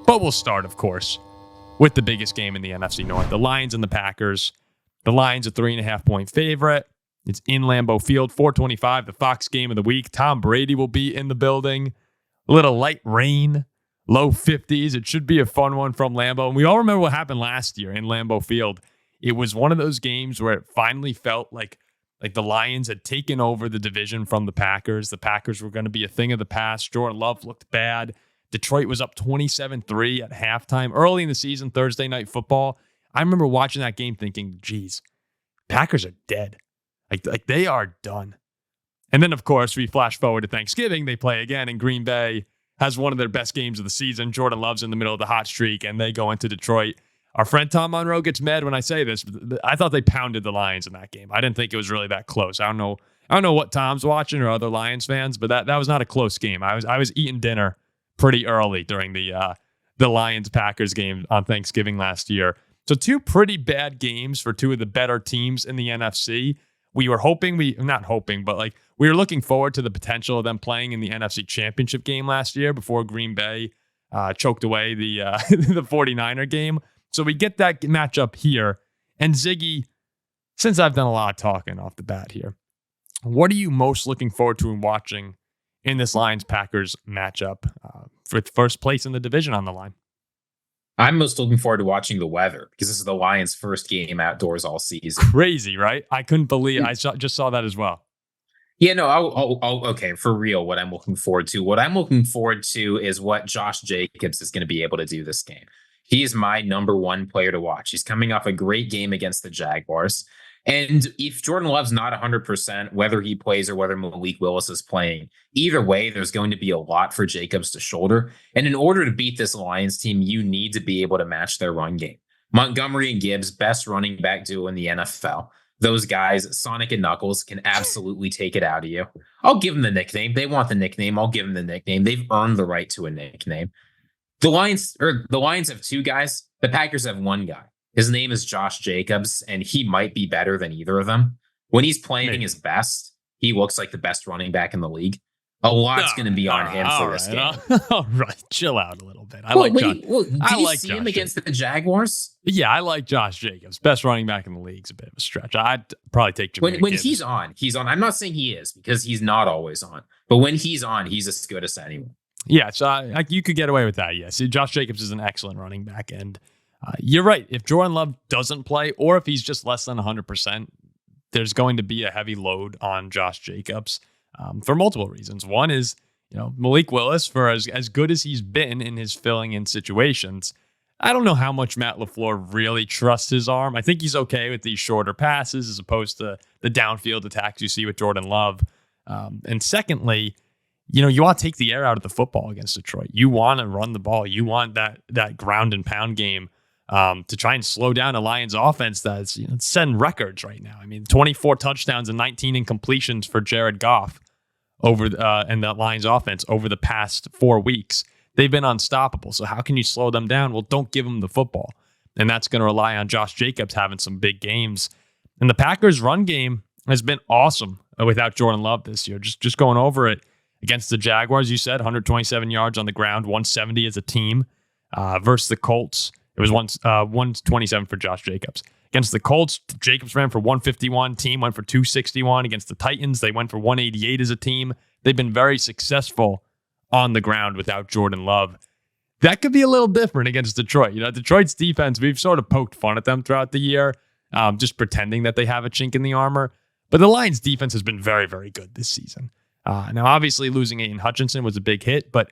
But we'll start, of course, with the biggest game in the NFC North, the Lions and the Packers. The Lions a 3.5-point favorite. It's in Lambeau Field, 425, the Fox game of the week. Tom Brady will be in the building. A little light rain, low 50s. It should be a fun one from Lambeau. And we all remember what happened last year in Lambeau Field. It was one of those games where it finally felt like the Lions had taken over the division from the Packers. The Packers were going to be a thing of the past. Jordan Love looked bad. Detroit was up 27-3 at halftime early in the season, Thursday Night Football. I remember watching that game thinking, geez, Packers are dead. Like they are done. And then, of course, we flash forward to Thanksgiving. They play again, and Green Bay has one of their best games of the season. Jordan Love's in the middle of the hot streak, and they go into Detroit. Our friend Tom Monroe gets mad when I say this, but I thought they pounded the Lions in that game. I didn't think it was really that close. I don't know what Tom's watching or other Lions fans, but that was not a close game. I was eating dinner pretty early during the Lions-Packers game on Thanksgiving last year. So two pretty bad games for two of the better teams in the NFC. We were not hoping, but we were looking forward to the potential of them playing in the NFC Championship game last year before Green Bay choked away the 49er game. So we get that matchup here. And Ziggy, since I've done a lot of talking off the bat here, what are you most looking forward to in watching in this Lions-Packers matchup for first place in the division on the line? I'm most looking forward to watching the weather because this is the Lions' first game outdoors all season. Crazy, right? I couldn't believe just saw that as well. Yeah, no, okay, for real, what I'm looking forward to. What I'm looking forward to is what Josh Jacobs is going to be able to do this game. He is my number one player to watch. He's coming off a great game against the Jaguars. And if Jordan Love's not 100%, whether he plays or whether Malik Willis is playing, either way, there's going to be a lot for Jacobs to shoulder. And in order to beat this Lions team, you need to be able to match their run game. Montgomery and Gibbs, best running back duo in the NFL. Those guys, Sonic and Knuckles, can absolutely take it out of you. I'll give them the nickname. They want the nickname. I'll give them the nickname. They've earned the right to a nickname. The Lions have two guys. The Packers have one guy. His name is Josh Jacobs, and he might be better than either of them. When he's playing his best, he looks like the best running back in the league. A lot's going to be on him for this game. All right, chill out a little bit. Did you see him against the Jaguars? Yeah, I like Josh Jacobs. Best running back in the league is a bit of a stretch. I'd probably take Jameer when Gibbs. He's on. I'm not saying he is because he's not always on. But when he's on, he's as good as anyone. Yeah, so you could get away with that, yes. Josh Jacobs is an excellent running back, and you're right. If Jordan Love doesn't play, or if he's just less than 100%, there's going to be a heavy load on Josh Jacobs for multiple reasons. One is, Malik Willis, for as good as he's been in his filling in situations, I don't know how much Matt LaFleur really trusts his arm. I think he's okay with these shorter passes as opposed to the downfield attacks you see with Jordan Love. And secondly, you want to take the air out of the football against Detroit. You want to run the ball. You want that ground and pound game to try and slow down a Lions offense that's setting records right now. I mean, 24 touchdowns and 19 incompletions for Jared Goff and the Lions offense over the past 4 weeks. They've been unstoppable. So how can you slow them down? Well, don't give them the football. And that's going to rely on Josh Jacobs having some big games. And the Packers' run game has been awesome without Jordan Love this year. Just going over it against the Jaguars, you said 127 yards on the ground, 170 as a team versus the Colts. It was 127 for Josh Jacobs. Against the Colts, Jacobs ran for 151. Team went for 261. Against the Titans, they went for 188 as a team. They've been very successful on the ground without Jordan Love. That could be a little different against Detroit. Detroit's defense, we've sort of poked fun at them throughout the year, just pretending that they have a chink in the armor. But the Lions' defense has been very, very good this season. Now, obviously, losing Aiden Hutchinson was a big hit, but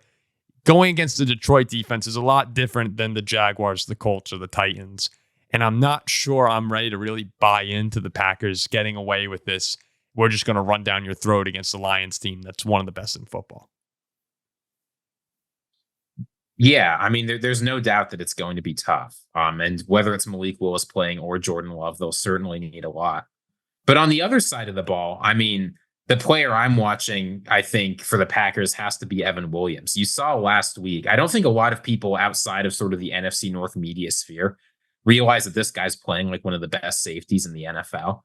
going against the Detroit defense is a lot different than the Jaguars, the Colts, or the Titans. And I'm not sure I'm ready to really buy into the Packers getting away with this. We're just going to run down your throat against the Lions team that's one of the best in football. Yeah, I mean, there's no doubt that it's going to be tough. And whether it's Malik Willis playing or Jordan Love, they'll certainly need a lot. But on the other side of the ball, I mean, the player I'm watching, I think, for the Packers has to be Evan Williams. You saw last week, I don't think a lot of people outside of sort of the NFC North media sphere realize that this guy's playing like one of the best safeties in the NFL.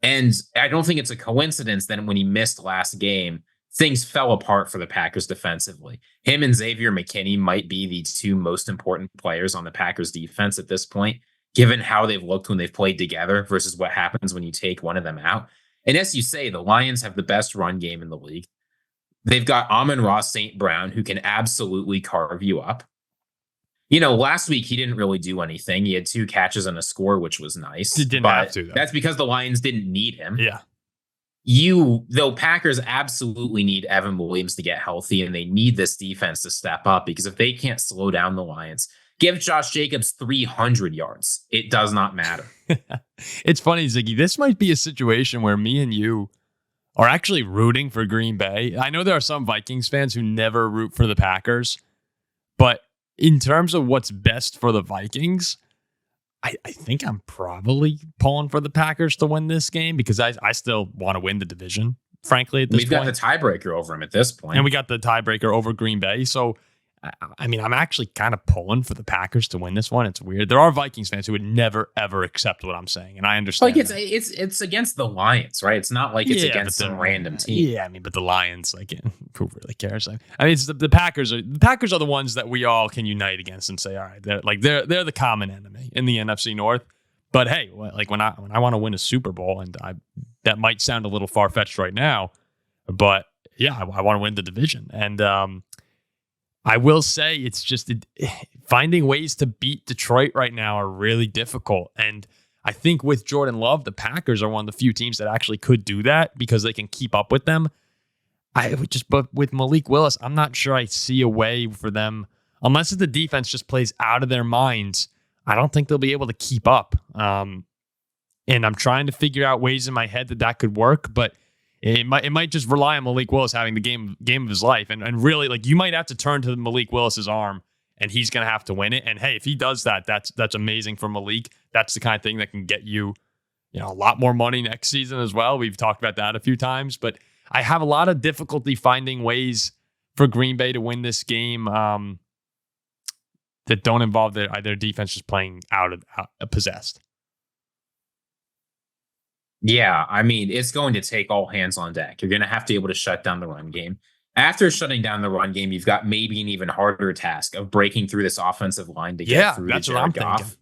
And I don't think it's a coincidence that when he missed last game, things fell apart for the Packers defensively. Him and Xavier McKinney might be the two most important players on the Packers defense at this point, given how they've looked when they've played together versus what happens when you take one of them out. And as you say, the Lions have the best run game in the league. They've got Amon-Ra St. Brown, who can absolutely carve you up. Last week he didn't really do anything. He had 2 catches and a score, which was nice. He didn't have to, though. That's because the Lions didn't need him. Yeah. Packers absolutely need Evan Williams to get healthy, and they need this defense to step up, because if they can't slow down the Lions, give Josh Jacobs 300 yards. It does not matter. It's funny, Ziggy. This might be a situation where me and you are actually rooting for Green Bay. I know there are some Vikings fans who never root for the Packers, but in terms of what's best for the Vikings, I think I'm probably pulling for the Packers to win this game, because I still want to win the division, frankly, at this point. We've got the tiebreaker over him at this point. And we got the tiebreaker over Green Bay. So, I'm actually kind of pulling for the Packers to win this one. It's weird. There are Vikings fans who would never, ever accept what I'm saying, and I understand. It's against the Lions, right? It's not like it's against some random team. Yeah, but the Lions, who really cares? It's the Packers are the ones that we all can unite against and say, all right, they're the common enemy in the NFC North. But hey, when I want to win a Super Bowl, and that might sound a little far fetched right now, but yeah, I want to win the division. And I will say it's just finding ways to beat Detroit right now are really difficult. And I think with Jordan Love, the Packers are one of the few teams that actually could do that because they can keep up with them. But with Malik Willis, I'm not sure I see a way for them, unless the defense just plays out of their minds. I don't think they'll be able to keep up. And I'm trying to figure out ways in my head that could work, but it might just rely on Malik Willis having the game of his life. And really, you might have to turn to Malik Willis's arm, and he's going to have to win it. And hey, if he does that, that's amazing for Malik. That's the kind of thing that can get you, a lot more money next season as well. We've talked about that a few times, but I have a lot of difficulty finding ways for Green Bay to win this game that don't involve their defense just playing out possessed. Yeah, it's going to take all hands on deck. You're going to have to be able to shut down the run game. After shutting down the run game, you've got maybe an even harder task of breaking through this offensive line to get through to Jared Goff. Thinking.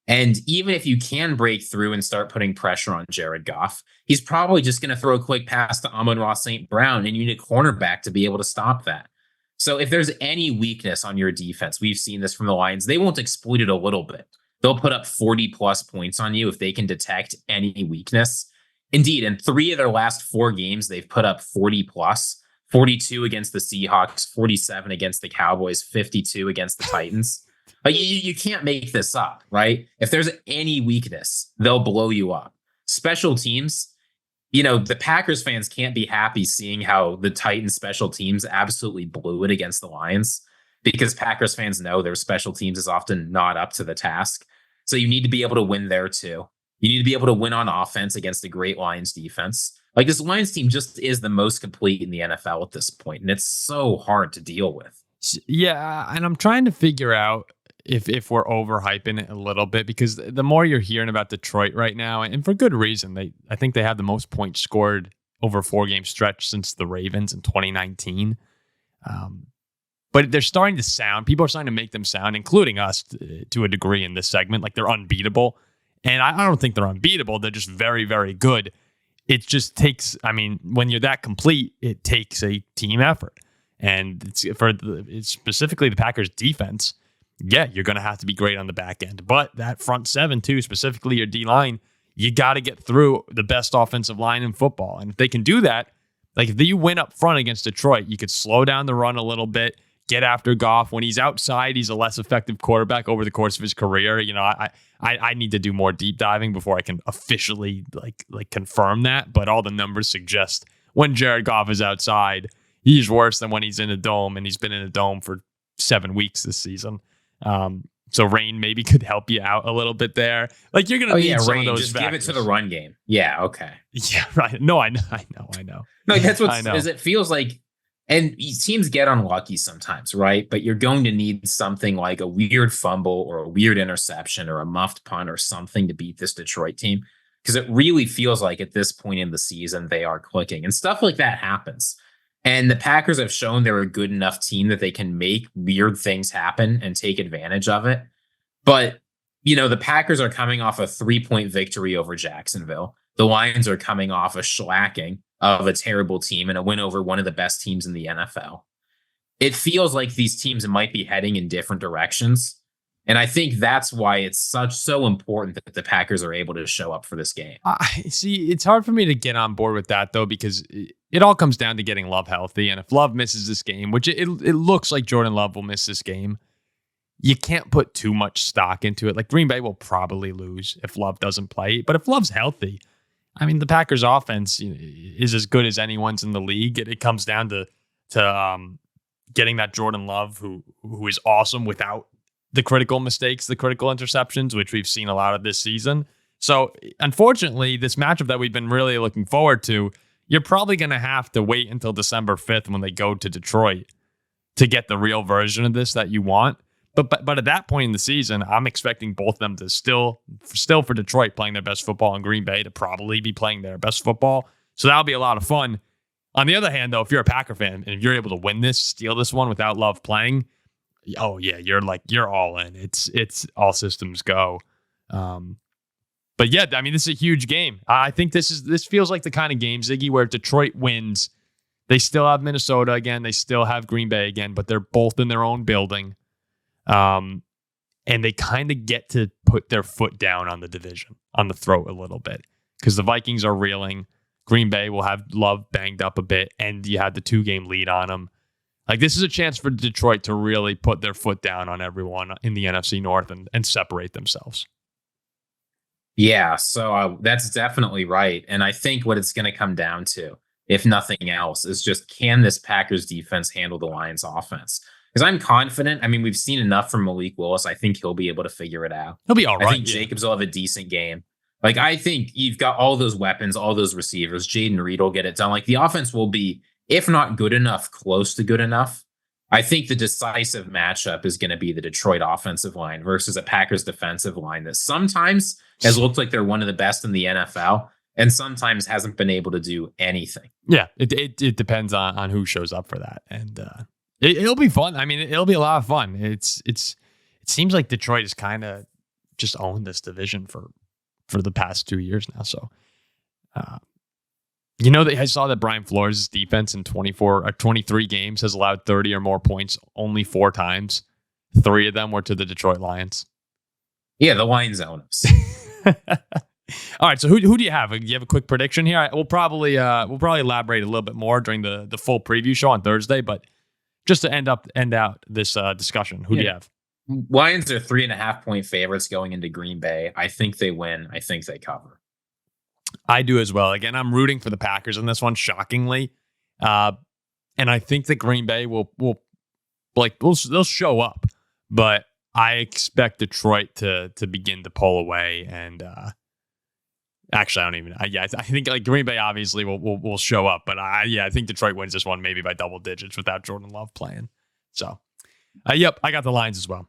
And even if you can break through and start putting pressure on Jared Goff, he's probably just going to throw a quick pass to Amon-Ra St. Brown, and you need a cornerback to be able to stop that. So if there's any weakness on your defense, we've seen this from the Lions, they won't exploit it a little bit. They'll put up 40-plus points on you if they can detect any weakness. Indeed, in 3 of their last 4 games, they've put up 40-plus, 42 against the Seahawks, 47 against the Cowboys, 52 against the Titans. You can't make this up, right? If there's any weakness, they'll blow you up. Special teams, the Packers fans can't be happy seeing how the Titans special teams absolutely blew it against the Lions, because Packers fans know their special teams is often not up to the task. So you need to be able to win there too. You need to be able to win on offense against a great Lions defense. This Lions team just is the most complete in the NFL at this point, and it's so hard to deal with. Yeah, and I'm trying to figure out if we're overhyping it a little bit, because the more you're hearing about Detroit right now, and for good reason, I think they have the most points scored over a 4-game stretch since the Ravens in 2019. But they're starting to sound, people are starting to make them sound, including us to a degree in this segment, like they're unbeatable. And I don't think they're unbeatable. They're just very, very good. It just takes, when you're that complete, it takes a team effort. And it's specifically the Packers defense, yeah, you're going to have to be great on the back end. But that front 7 too, specifically your D-line, you got to get through the best offensive line in football. And if they can do that, if you win up front against Detroit, you could slow down the run a little bit, get after Goff. When he's outside, he's a less effective quarterback over the course of his career. I need to do more deep diving before I can officially confirm that. But all the numbers suggest when Jared Goff is outside, he's worse than when he's in a dome, and he's been in a dome for 7 weeks this season. So rain maybe could help you out a little bit there. You're going to need some of those just factors. Give it to the run game. Yeah, okay. Yeah, right. No, I know. No, that's what it feels like. And teams get unlucky sometimes, right? But you're going to need something like a weird fumble or a weird interception or a muffed punt or something to beat this Detroit team, because it really feels like at this point in the season, they are clicking. And stuff like that happens. And the Packers have shown they're a good enough team that they can make weird things happen and take advantage of it. But, the Packers are coming off a 3-point victory over Jacksonville. The Lions are coming off a shellacking of a terrible team and a win over one of the best teams in the NFL. It feels like these teams might be heading in different directions. And I think that's why it's so important that the Packers are able to show up for this game. See, it's hard for me to get on board with that, though, because it all comes down to getting Love healthy. And if Love misses this game, which it looks like Jordan Love will miss this game, you can't put too much stock into it. Like, Green Bay will probably lose if Love doesn't play. But if Love's healthy, I mean, the Packers offense is as good as anyone's in the league. It comes down to getting that Jordan Love who is awesome without the critical mistakes, the critical interceptions, which we've seen a lot of this season. So, unfortunately, this matchup that we've been really looking forward to, you're probably going to have to wait until December 5th when they go to Detroit to get the real version of this that you want. But at that point in the season, I'm expecting both of them to still for Detroit playing their best football and Green Bay to probably be playing their best football. So that'll be a lot of fun. On the other hand, though, if you're a Packer fan and if you're able to win this, steal this one without Love playing, oh yeah, you're all in. It's all systems go. But yeah, I mean, this is a huge game. I think this feels like the kind of game, Ziggy, where if Detroit wins, they still have Minnesota again, they still have Green Bay again, but they're both in their own building. And they kind of get to put their foot down on the division, on the throat a little bit, because the Vikings are reeling. Green Bay will have Love banged up a bit, and you had the 2-game lead on them. Like, this is a chance for Detroit to really put their foot down on everyone in the NFC North and separate themselves. Yeah, so that's definitely right. And I think what it's going to come down to, if nothing else, is just, can this Packers defense handle the Lions offense? Because I'm confident. I mean, we've seen enough from Malik Willis. I think he'll be able to figure it out. He'll be all right. I think Jacobs will have a decent game. Like, I think you've got all those weapons, all those receivers. Jaden Reed will get it done. Like, the offense will be, if not good enough, close to good enough. I think the decisive matchup is going to be the Detroit offensive line versus a Packers defensive line that sometimes has looked like they're one of the best in the NFL and sometimes hasn't been able to do anything. Yeah, it depends on who shows up for that. And it'll be fun. I mean, it'll be a lot of fun. It seems like Detroit has kind of just owned this division for the past 2 years now. So, I saw that Brian Flores' defense in 23 games has allowed 30 or more points only 4 times. 3 of them were to the Detroit Lions. Yeah, the Lions own us. All right, so who do you have? Do you have a quick prediction here? We'll probably elaborate a little bit more during the full preview show on Thursday, but just to end out this discussion, who do you have? Lions are 3.5-point favorites going into Green Bay. I think they win. I think they cover. I do as well. Again, I'm rooting for the Packers in this one, shockingly, and I think that Green Bay they'll show up, but I expect Detroit to begin to pull away. And actually, I don't even. I think like Green Bay obviously will show up, but I think Detroit wins this one maybe by double digits without Jordan Love playing. So, yep, I got the Lions as well.